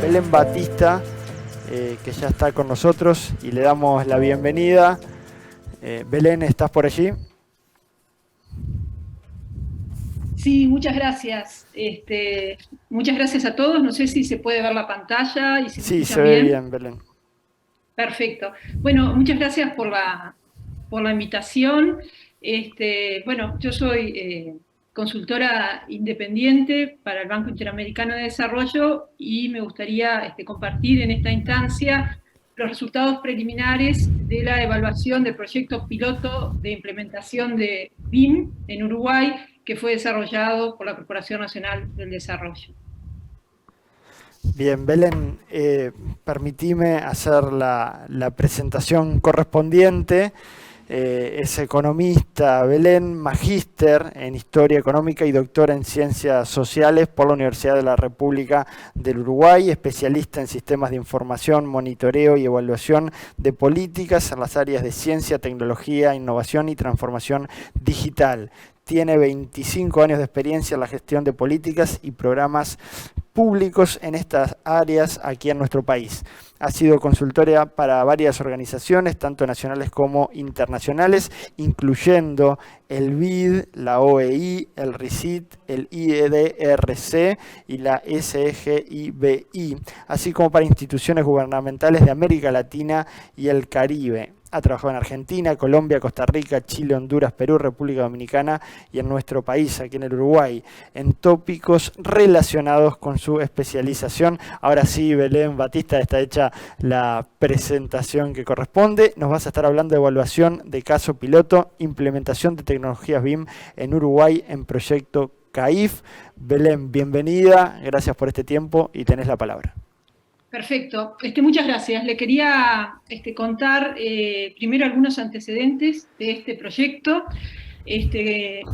Belén Batista, que ya está con nosotros y le damos la bienvenida. Belén, ¿estás por allí? Sí, muchas gracias. Muchas gracias a todos. No sé si se puede ver la pantalla y si me Sí, se escuchan ve bien. bien, Belén. Perfecto. Bueno, muchas gracias por la invitación. Bueno, yo soy consultora independiente para el Banco Interamericano de Desarrollo y me gustaría compartir en esta instancia los resultados preliminares de la evaluación del proyecto piloto de implementación de BIM en Uruguay, que fue desarrollado por la Corporación Nacional del Desarrollo. Bien, Belén, permitime hacer la presentación correspondiente. Es economista Belén, magíster en Historia Económica y doctora en Ciencias Sociales por la Universidad de la República del Uruguay, especialista en sistemas de información, monitoreo y evaluación de políticas en las áreas de ciencia, tecnología, innovación y transformación digital. Tiene 25 años de experiencia en la gestión de políticas y programas públicos en estas áreas aquí en nuestro país. Ha sido consultora para varias organizaciones, tanto nacionales como internacionales, incluyendo el BID, la OEI, el RICIT, el IEDRC y la SGIBI, así como para instituciones gubernamentales de América Latina y el Caribe. Ha trabajado en Argentina, Colombia, Costa Rica, Chile, Honduras, Perú, República Dominicana y en nuestro país, aquí en el Uruguay, en tópicos relacionados con su especialización. Ahora sí, Belén Batista, está hecha la presentación que corresponde. Nos vas a estar hablando de evaluación de caso piloto, implementación de tecnologías BIM en Uruguay en proyecto CAIF. Belén, bienvenida, gracias por este tiempo y tenés la palabra. Perfecto. Muchas gracias. Le quería contar primero algunos antecedentes de este proyecto.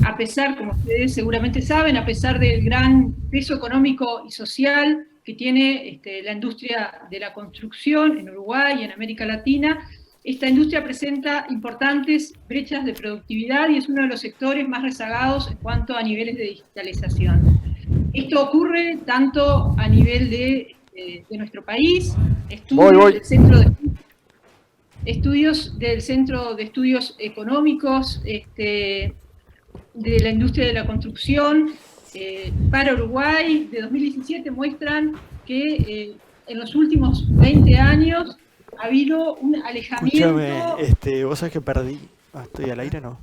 A pesar, como ustedes seguramente saben, a pesar del gran peso económico y social que tiene la industria de la construcción en Uruguay y en América Latina, esta industria presenta importantes brechas de productividad y es uno de los sectores más rezagados en cuanto a niveles de digitalización. Esto ocurre tanto a nivel de nuestro país, estudios del Centro de Estudios Económicos de la industria de la construcción para Uruguay de 2017 muestran que en los últimos 20 años ha habido un alejamiento. Escúchame, vos sabés que perdí. ¿Estoy al aire o no?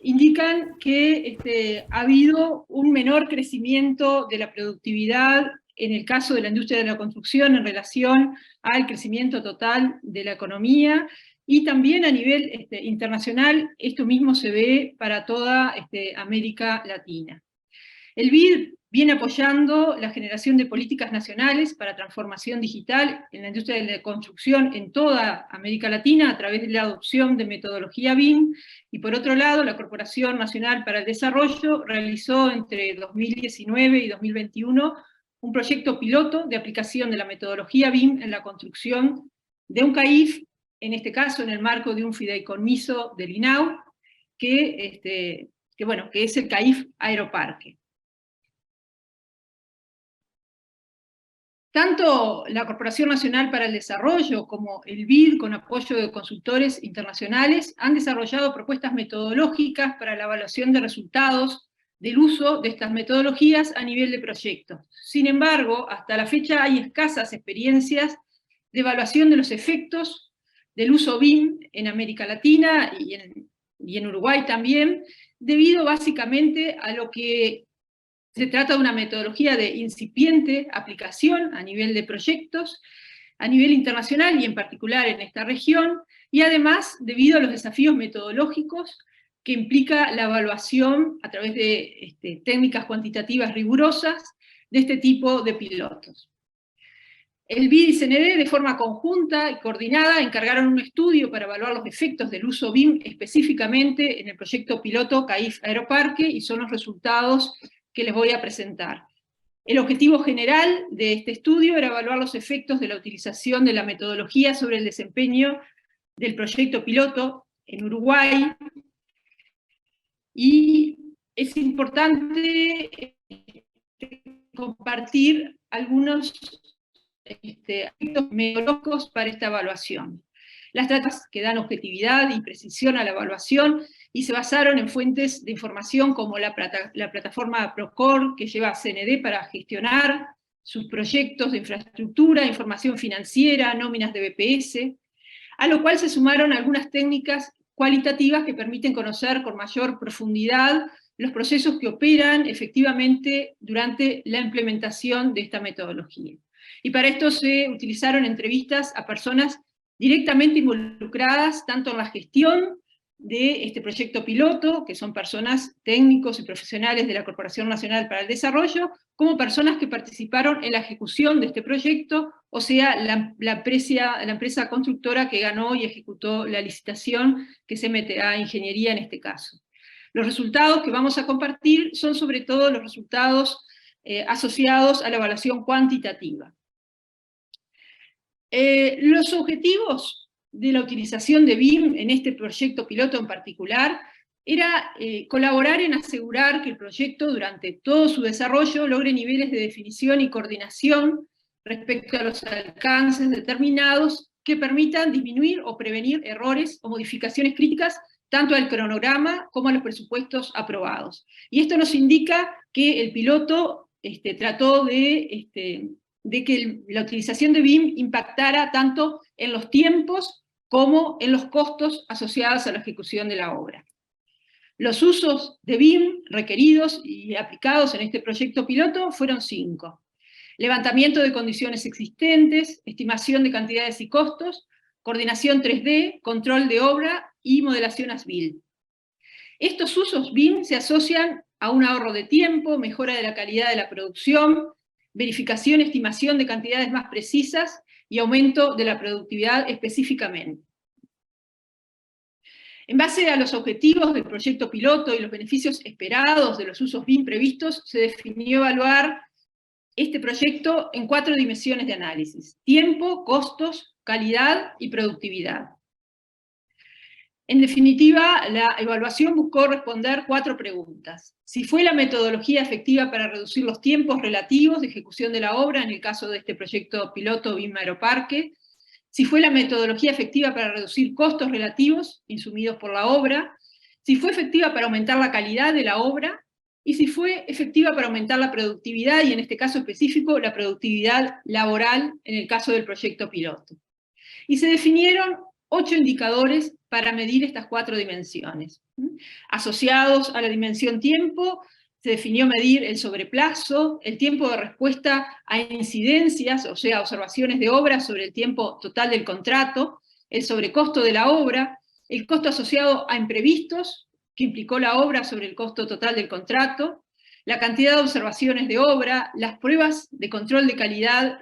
Indican que ha habido un menor crecimiento de la productividad en el caso de la industria de la construcción en relación al crecimiento total de la economía, y también a nivel internacional esto mismo se ve para toda América Latina. El BID viene apoyando la generación de políticas nacionales para transformación digital en la industria de la construcción en toda América Latina a través de la adopción de metodología BIM, y por otro lado la Corporación Nacional para el Desarrollo realizó entre 2019 y 2021 un proyecto piloto de aplicación de la metodología BIM en la construcción de un CAIF, en este caso en el marco de un fideicomiso del INAU, que es el CAIF Aeroparque. Tanto la Corporación Nacional para el Desarrollo como el BID, con apoyo de consultores internacionales, han desarrollado propuestas metodológicas para la evaluación de resultados del uso de estas metodologías a nivel de proyectos. Sin embargo, hasta la fecha hay escasas experiencias de evaluación de los efectos del uso BIM en América Latina y en Uruguay también, debido básicamente a lo que se trata de una metodología de incipiente aplicación a nivel de proyectos, a nivel internacional y en particular en esta región, y además debido a los desafíos metodológicos que implica la evaluación a través de técnicas cuantitativas rigurosas, de este tipo de pilotos. El BID y CND, de forma conjunta y coordinada, encargaron un estudio para evaluar los efectos del uso BIM específicamente en el proyecto piloto CAIF Aeroparque, y son los resultados que les voy a presentar. El objetivo general de este estudio era evaluar los efectos de la utilización de la metodología sobre el desempeño del proyecto piloto en Uruguay, y es importante compartir algunos aspectos metodológicos para esta evaluación. Las datas que dan objetividad y precisión a la evaluación y se basaron en fuentes de información como la plataforma Procore, que lleva a CND para gestionar sus proyectos de infraestructura, información financiera, nóminas de BPS, a lo cual se sumaron algunas técnicas cualitativas que permiten conocer con mayor profundidad los procesos que operan efectivamente durante la implementación de esta metodología. Y para esto se utilizaron entrevistas a personas directamente involucradas tanto en la gestión de este proyecto piloto, que son personas técnicos y profesionales de la Corporación Nacional para el Desarrollo, como personas que participaron en la ejecución de este proyecto, o sea, la empresa constructora que ganó y ejecutó la licitación, que es MTA Ingeniería en este caso. Los resultados que vamos a compartir son sobre todo los resultados asociados a la evaluación cuantitativa. Los objetivos de la utilización de BIM en este proyecto piloto en particular era colaborar en asegurar que el proyecto durante todo su desarrollo logre niveles de definición y coordinación respecto a los alcances determinados que permitan disminuir o prevenir errores o modificaciones críticas tanto al cronograma como a los presupuestos aprobados. Y esto nos indica que el piloto trató de que la utilización de BIM impactara tanto en los tiempos como en los costos asociados a la ejecución de la obra. Los usos de BIM requeridos y aplicados en este proyecto piloto fueron 5. Levantamiento de condiciones existentes, estimación de cantidades y costos, coordinación 3D, control de obra y modelación as-built. Estos usos BIM se asocian a un ahorro de tiempo, mejora de la calidad de la producción, verificación y estimación de cantidades más precisas y aumento de la productividad específicamente. En base a los objetivos del proyecto piloto y los beneficios esperados de los usos BIM previstos, se definió evaluar este proyecto en 4 dimensiones de análisis: tiempo, costos, calidad y productividad. En definitiva, la evaluación buscó responder 4 preguntas. Si fue la metodología efectiva para reducir los tiempos relativos de ejecución de la obra, en el caso de este proyecto piloto BIM Aeroparque. Si fue la metodología efectiva para reducir costos relativos insumidos por la obra. Si fue efectiva para aumentar la calidad de la obra. Y si fue efectiva para aumentar la productividad, y en este caso específico, la productividad laboral en el caso del proyecto piloto. Y se definieron 8 indicadores para medir estas 4 dimensiones. Asociados a la dimensión tiempo, se definió medir el sobreplazo, el tiempo de respuesta a incidencias, o sea, observaciones de obra sobre el tiempo total del contrato, el sobrecosto de la obra, el costo asociado a imprevistos, que implicó la obra sobre el costo total del contrato, la cantidad de observaciones de obra, las pruebas de control de calidad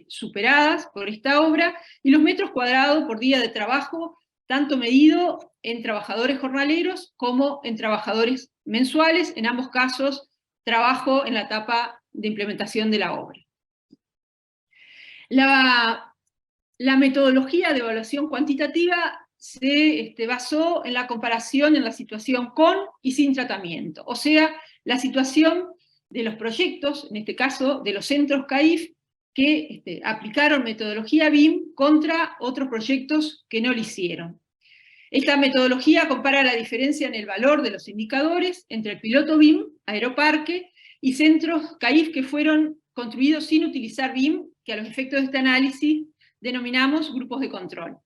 superadas por esta obra, y los metros cuadrados por día de trabajo, tanto medido en trabajadores jornaleros como en trabajadores mensuales, en ambos casos trabajo en la etapa de implementación de la obra. La metodología de evaluación cuantitativa se basó en la comparación en la situación con y sin tratamiento, o sea, la situación de los proyectos, en este caso de los centros CAIF, que aplicaron metodología BIM contra otros proyectos que no lo hicieron. Esta metodología compara la diferencia en el valor de los indicadores entre el piloto BIM, Aeroparque, y centros CAIF que fueron construidos sin utilizar BIM, que a los efectos de este análisis denominamos grupos de control.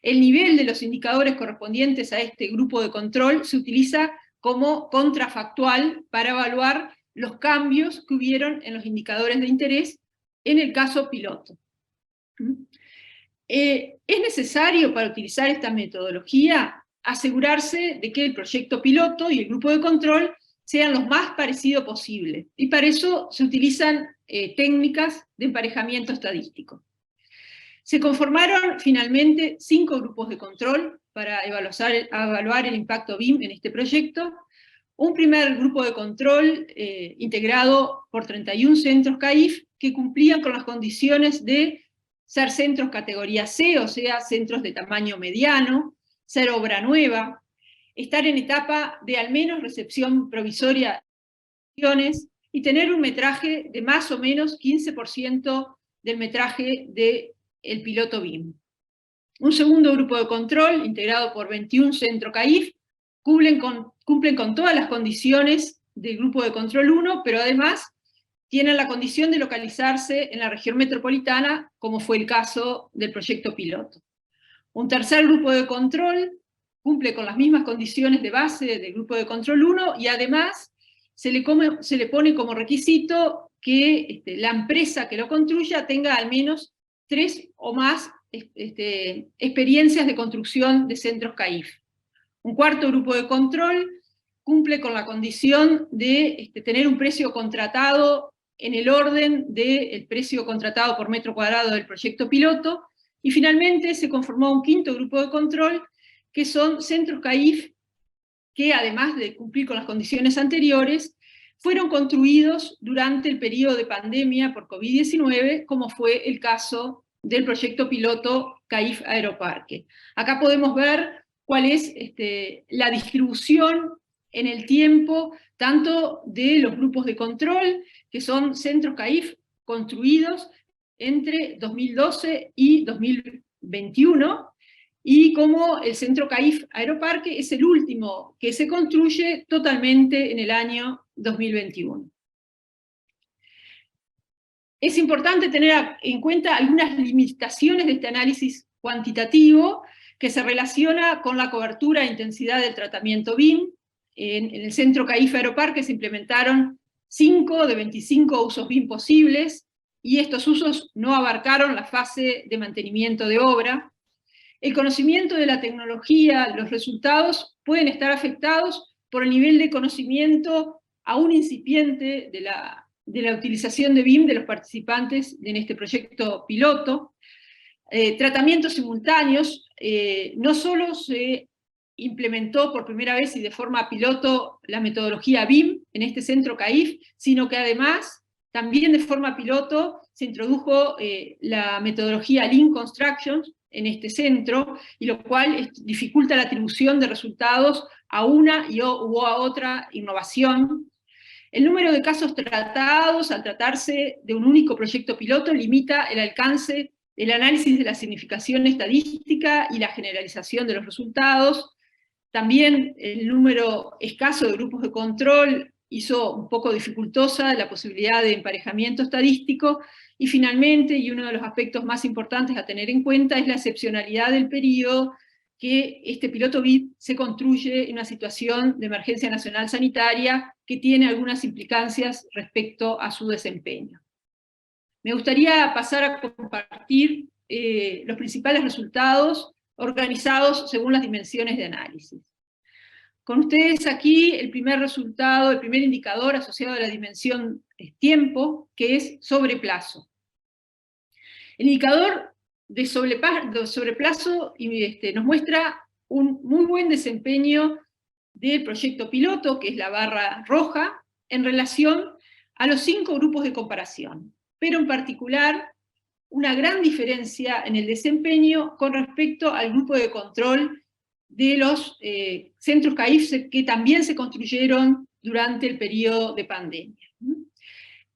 El nivel de los indicadores correspondientes a este grupo de control se utiliza como contrafactual para evaluar los cambios que hubieron en los indicadores de interés en el caso piloto. Es necesario, para utilizar esta metodología, asegurarse de que el proyecto piloto y el grupo de control sean los más parecidos posible. Y para eso se utilizan técnicas de emparejamiento estadístico. Se conformaron finalmente 5 grupos de control para evaluar el impacto BIM en este proyecto. Un primer grupo de control integrado por 31 centros CAIF que cumplían con las condiciones de ser centros categoría C, o sea, centros de tamaño mediano, ser obra nueva, estar en etapa de al menos recepción provisoria de acciones y tener un metraje de más o menos 15% del metraje del piloto BIM. Un segundo grupo de control, integrado por 21 centros CAIF, cumplen con todas las condiciones del grupo de control 1, pero además tienen la condición de localizarse en la región metropolitana, como fue el caso del proyecto piloto. Un tercer grupo de control cumple con las mismas condiciones de base del grupo de control 1 y además se le pone como requisito que la empresa que lo construya tenga al menos 3 o más experiencias de construcción de centros CAIF. Un cuarto grupo de control cumple con la condición de tener un precio contratado en el orden del precio contratado por metro cuadrado del proyecto piloto, y finalmente se conformó un quinto grupo de control, que son centros CAIF que, además de cumplir con las condiciones anteriores, fueron construidos durante el periodo de pandemia por COVID-19, como fue el caso del proyecto piloto CAIF Aeroparque. Acá podemos ver cuál es la distribución en el tiempo, tanto de los grupos de control, que son centros CAIF construidos entre 2012 y 2021, y como el centro CAIF Aeroparque es el último que se construye totalmente en el año 2021. Es importante tener en cuenta algunas limitaciones de este análisis cuantitativo que se relaciona con la cobertura e intensidad del tratamiento BIM. En el centro CAIF Aeroparque se implementaron 5 de 25 usos BIM posibles, y estos usos no abarcaron la fase de mantenimiento de obra. El conocimiento de la tecnología, los resultados pueden estar afectados por el nivel de conocimiento aún incipiente de la utilización de BIM de los participantes en este proyecto piloto. Tratamientos simultáneos, no solo se implementó por primera vez y de forma piloto la metodología BIM en este centro CAIF, sino que además también de forma piloto se introdujo la metodología Lean Construction en este centro, y lo cual dificulta la atribución de resultados a una u a otra innovación. El número de casos tratados, al tratarse de un único proyecto piloto, limita el alcance del análisis de la significación estadística y la generalización de los resultados. También el número escaso de grupos de control hizo un poco dificultosa la posibilidad de emparejamiento estadístico, y finalmente, y uno de los aspectos más importantes a tener en cuenta, es la excepcionalidad del periodo que este piloto BIM se construye en una situación de emergencia nacional sanitaria que tiene algunas implicancias respecto a su desempeño. Me gustaría pasar a compartir los principales resultados organizados según las dimensiones de análisis. Con ustedes aquí el primer resultado, el primer indicador asociado a la dimensión tiempo, que es sobreplazo. El indicador de sobreplazo nos muestra un muy buen desempeño del proyecto piloto, que es la barra roja, en relación a los 5 grupos de comparación, pero en particular una gran diferencia en el desempeño con respecto al grupo de control de los centros CAIF que también se construyeron durante el periodo de pandemia.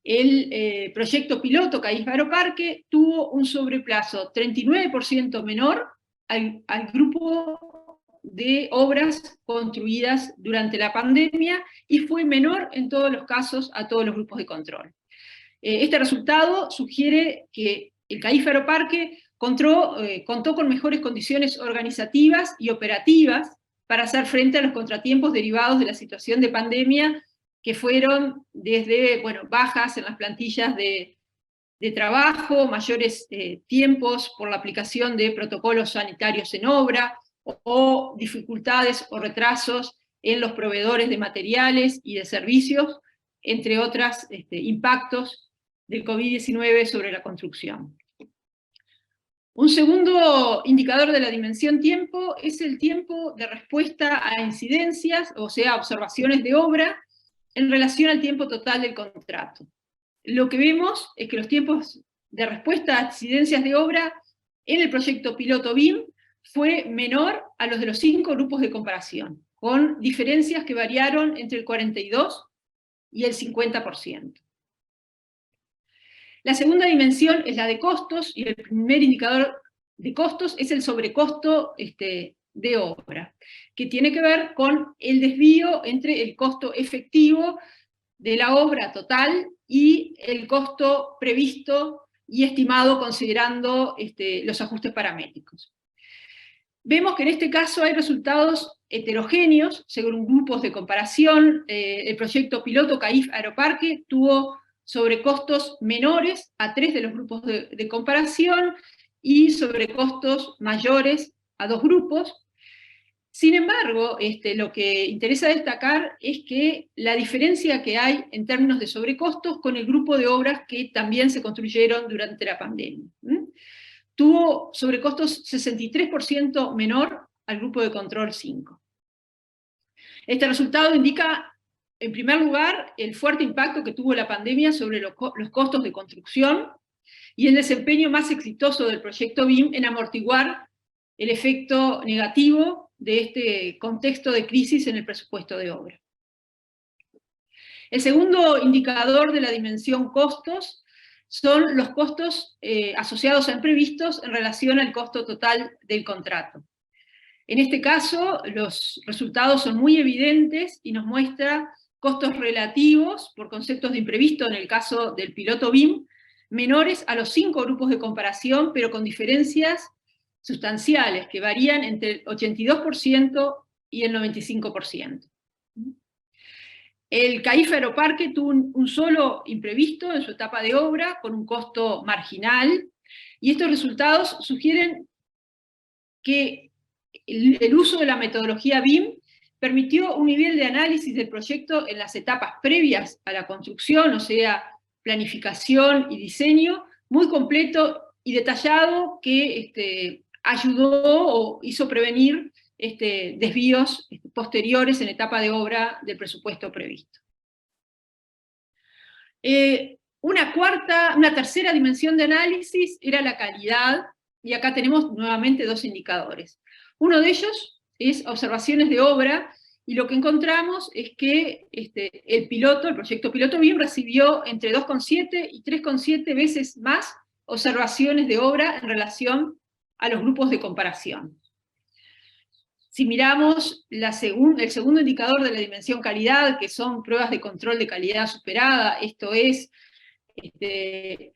El proyecto piloto CAIF Aeroparque tuvo un sobreplazo 39% menor al grupo de obras construidas durante la pandemia, y fue menor en todos los casos a todos los grupos de control. Este resultado sugiere que el CAIF Aeroparque contó con mejores condiciones organizativas y operativas para hacer frente a los contratiempos derivados de la situación de pandemia, que fueron desde bajas en las plantillas de trabajo, mayores tiempos por la aplicación de protocolos sanitarios en obra, o dificultades o retrasos en los proveedores de materiales y de servicios, entre otros impactos del COVID-19 sobre la construcción. Un segundo indicador de la dimensión tiempo es el tiempo de respuesta a incidencias, o sea, observaciones de obra, en relación al tiempo total del contrato. Lo que vemos es que los tiempos de respuesta a incidencias de obra en el proyecto piloto BIM fue menor a los de los 5 grupos de comparación, con diferencias que variaron entre el 42 y el 50%. La segunda dimensión es la de costos, y el primer indicador de costos es el sobrecosto de obra, que tiene que ver con el desvío entre el costo efectivo de la obra total y el costo previsto y estimado considerando los ajustes paramétricos. Vemos que en este caso hay resultados heterogéneos, según grupos de comparación. El proyecto piloto CAIF Aeroparque tuvo sobrecostos menores a 3 de los grupos de comparación y sobrecostos mayores a 2 grupos. Sin embargo, lo que interesa destacar es que la diferencia que hay en términos de sobrecostos con el grupo de obras que también se construyeron durante la pandemia. Tuvo sobrecostos 63% menor al grupo de control 5. Este resultado indica, en primer lugar, el fuerte impacto que tuvo la pandemia sobre los costos de construcción y el desempeño más exitoso del proyecto BIM en amortiguar el efecto negativo de este contexto de crisis en el presupuesto de obra. El segundo indicador de la dimensión costos son los costos asociados a imprevistos en relación al costo total del contrato. En este caso, los resultados son muy evidentes y nos muestra costos relativos por conceptos de imprevisto, en el caso del piloto BIM, menores a los 5 grupos de comparación, pero con diferencias sustanciales, que varían entre el 82% y el 95%. El CAIF Aeroparque tuvo un solo imprevisto en su etapa de obra, con un costo marginal, y estos resultados sugieren que el uso de la metodología BIM permitió un nivel de análisis del proyecto en las etapas previas a la construcción, o sea, planificación y diseño, muy completo y detallado, que ayudó o hizo prevenir desvíos posteriores en etapa de obra del presupuesto previsto. Una tercera dimensión de análisis era la calidad, y acá tenemos nuevamente 2 indicadores. Uno de ellos es observaciones de obra, y lo que encontramos es que el proyecto piloto BIM recibió entre 2,7 y 3,7 veces más observaciones de obra en relación a los grupos de comparación. Si miramos el segundo indicador de la dimensión calidad, que son pruebas de control de calidad superada, esto es,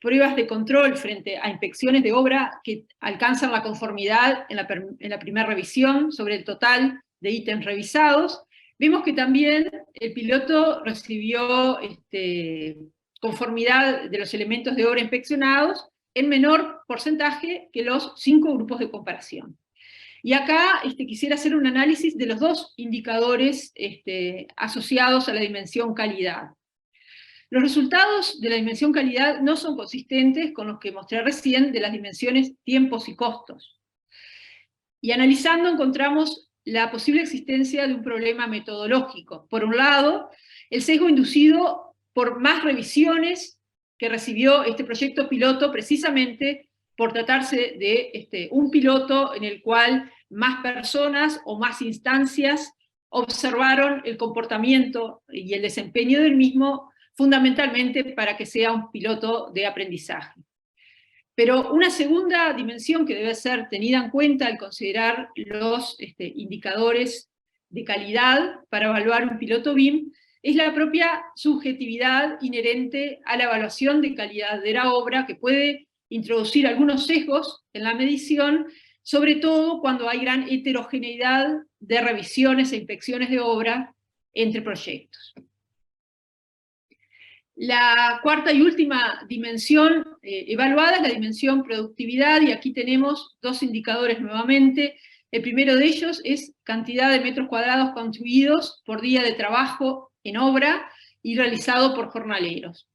pruebas de control frente a inspecciones de obra que alcanzan la conformidad en la primera revisión sobre el total de ítems revisados, vemos que también el piloto recibió conformidad de los elementos de obra inspeccionados en menor porcentaje que los 5 grupos de comparación. Y acá quisiera hacer un análisis de los 2 indicadores asociados a la dimensión calidad. Los resultados de la dimensión calidad no son consistentes con los que mostré recién de las dimensiones tiempos y costos. Y analizando encontramos la posible existencia de un problema metodológico. Por un lado, el sesgo inducido por más revisiones que recibió este proyecto piloto, precisamente por tratarse de un piloto en el cual más personas o más instancias observaron el comportamiento y el desempeño del mismo, fundamentalmente para que sea un piloto de aprendizaje. Pero una segunda dimensión que debe ser tenida en cuenta al considerar los indicadores de calidad para evaluar un piloto BIM es la propia subjetividad inherente a la evaluación de calidad de la obra, que puede introducir algunos sesgos en la medición, sobre todo cuando hay gran heterogeneidad de revisiones e inspecciones de obra entre proyectos. La cuarta y última dimensión evaluada es la dimensión productividad, y aquí tenemos 2 indicadores nuevamente. El primero de ellos es cantidad de metros cuadrados construidos por día de trabajo en obra y realizado por jornaleros.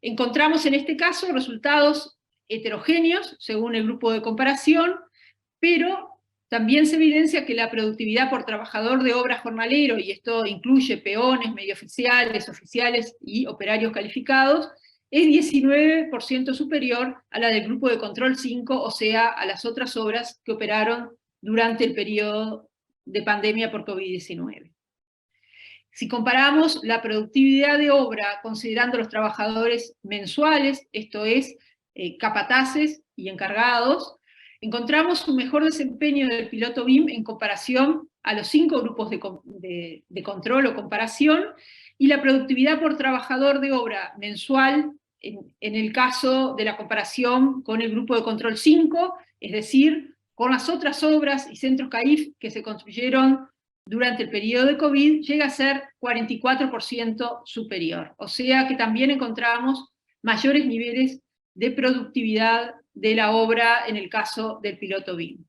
Encontramos en este caso resultados heterogéneos según el grupo de comparación, pero también se evidencia que la productividad por trabajador de obra jornalero, y esto incluye peones, medioficiales, oficiales y operarios calificados, es 19% superior a la del grupo de control 5, o sea, a las otras obras que operaron durante el periodo de pandemia por COVID-19. Si comparamos la productividad de obra considerando los trabajadores mensuales, esto es, capataces y encargados, encontramos un mejor desempeño del piloto BIM en comparación a los 5 grupos de control o comparación, y la productividad por trabajador de obra mensual, en el caso de la comparación con el grupo de control 5, es decir, con las otras obras y centros CAIF que se construyeron durante el periodo de COVID, llega a ser 44% superior. O sea que también encontramos mayores niveles de productividad de la obra en el caso del piloto BIM.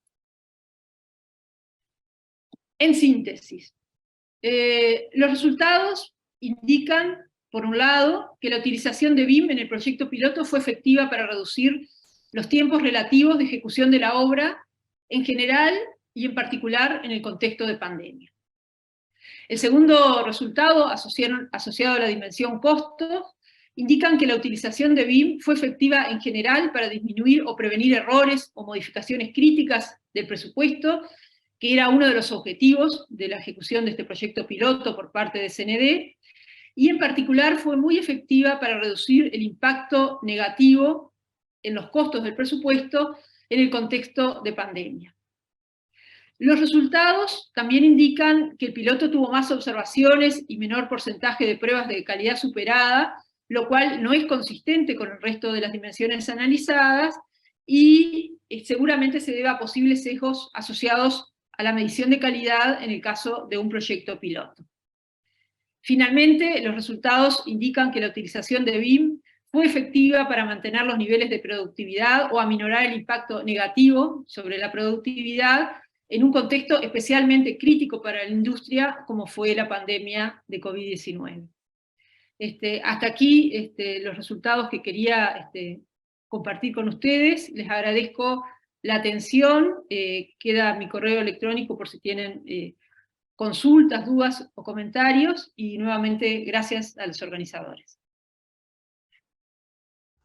En síntesis, los resultados indican, por un lado, que la utilización de BIM en el proyecto piloto fue efectiva para reducir los tiempos relativos de ejecución de la obra en general y en particular en el contexto de pandemia. El segundo resultado, asociado a la dimensión costos, indican que la utilización de BIM fue efectiva en general para disminuir o prevenir errores o modificaciones críticas del presupuesto, que era uno de los objetivos de la ejecución de este proyecto piloto por parte de CND, y en particular fue muy efectiva para reducir el impacto negativo en los costos del presupuesto en el contexto de pandemia. Los resultados también indican que el piloto tuvo más observaciones y menor porcentaje de pruebas de calidad superada, lo cual no es consistente con el resto de las dimensiones analizadas y seguramente se debe a posibles sesgos asociados a la medición de calidad en el caso de un proyecto piloto. Finalmente, los resultados indican que la utilización de BIM fue efectiva para mantener los niveles de productividad o aminorar el impacto negativo sobre la productividad en un contexto especialmente crítico para la industria como fue la pandemia de COVID-19. Hasta aquí los resultados que quería compartir con ustedes. Les agradezco la atención. Queda mi correo electrónico por si tienen consultas, dudas o comentarios, y nuevamente gracias a los organizadores.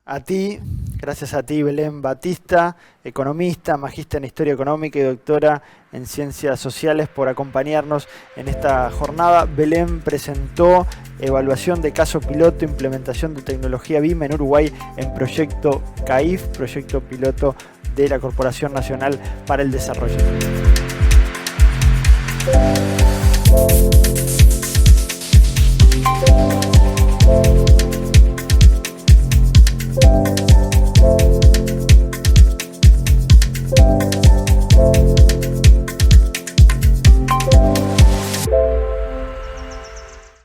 A ti, gracias a ti, Belén Batista, economista, magíster en Historia Económica y doctora en Ciencias Sociales, por acompañarnos en esta jornada. Belén presentó evaluación de caso piloto, implementación de tecnología BIM en Uruguay en proyecto CAIF, proyecto piloto de la Corporación Nacional para el Desarrollo.